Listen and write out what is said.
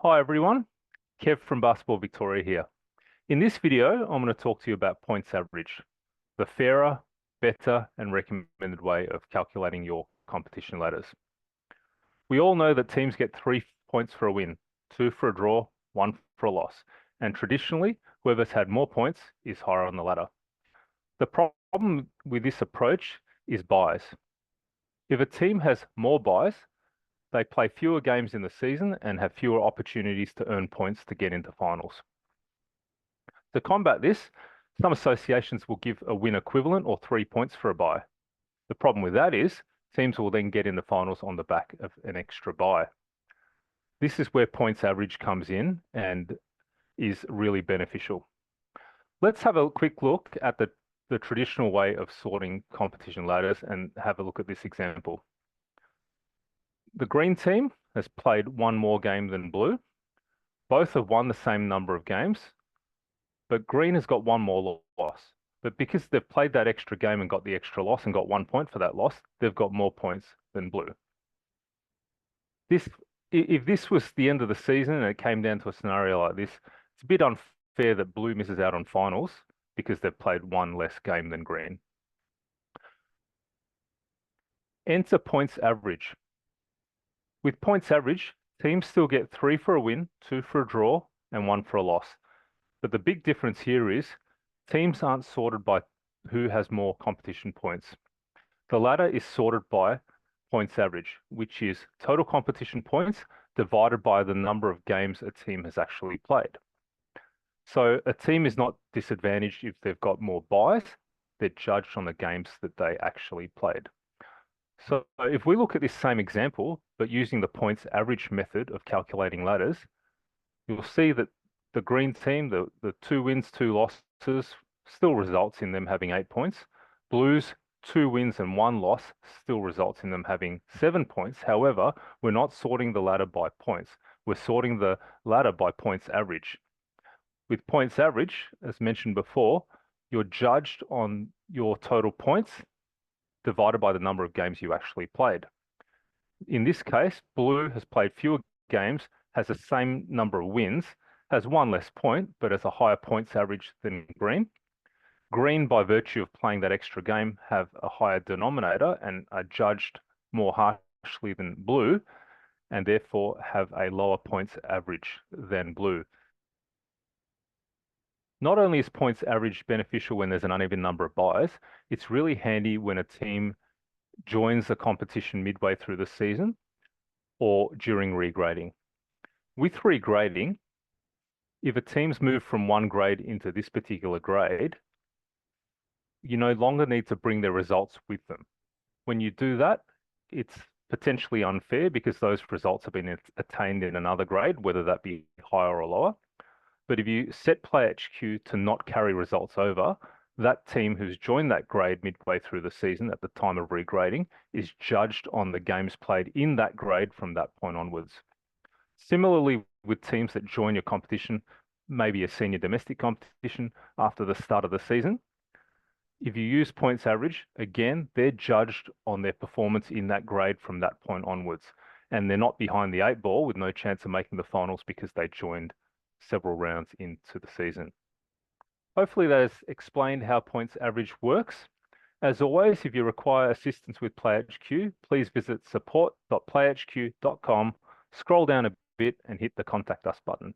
Hi everyone, Kev from Basketball Victoria here. In this video, I'm going to talk to you about points average, the fairer, better, and recommended way of calculating your competition ladders. We all know that teams get 3 points for a win, 2 for a draw, 1 for a loss, and traditionally, whoever's had more points is higher on the ladder. The problem with this approach is buys. If a team has more buys, they play fewer games in the season and have fewer opportunities to earn points to get into finals. To combat this, some associations will give a win equivalent or 3 points for a buy. The problem with that is teams will then get in the finals on the back of an extra buy. This is where points average comes in and is really beneficial. Let's have a quick look at the traditional way of sorting competition ladders and have a look at this example. The green team has played one more game than blue. Both have won the same number of games, but green has got one more loss. But because they've played that extra game and got the extra loss and got 1 point for that loss, they've got more points than blue. If this was the end of the season and it came down to a scenario like this, it's a bit unfair that blue misses out on finals because they've played one less game than green. Enter points average. With points average, teams still get 3 for a win, 2 for a draw, and 1 for a loss. But the big difference here is teams aren't sorted by who has more competition points. The ladder is sorted by points average, which is total competition points divided by the number of games a team has actually played. So a team is not disadvantaged if they've got more buys, they're judged on the games that they actually played. So if we look at this same example, but using the points average method of calculating ladders, you'll see that the green team, the 2 wins, 2 losses, still results in them having 8 points. Blues, 2 wins and 1 loss still results in them having 7 points. However, we're not sorting the ladder by points. We're sorting the ladder by points average. With points average, as mentioned before, you're judged on your total points divided by the number of games you actually played. In this case, blue has played fewer games, has the same number of wins, has 1 less point, but has a higher points average than green. Green, by virtue of playing that extra game, have a higher denominator and are judged more harshly than blue, and therefore have a lower points average than blue. Not only is points average beneficial when there's an uneven number of buys, it's really handy when a team joins a competition midway through the season or during regrading. With regrading, if a team's moved from one grade into this particular grade, you no longer need to bring their results with them. When you do that, it's potentially unfair because those results have been attained in another grade, whether that be higher or lower. But if you set PlayHQ to not carry results over, that team who's joined that grade midway through the season at the time of regrading is judged on the games played in that grade from that point onwards. Similarly, with teams that join your competition, maybe a senior domestic competition after the start of the season, if you use points average, again, they're judged on their performance in that grade from that point onwards. And they're not behind the 8 ball with no chance of making the finals because they joined several rounds into the season. Hopefully that has explained how points average works. As always, if you require assistance with PlayHQ, please visit support.playhq.com, scroll down a bit and hit the contact us button.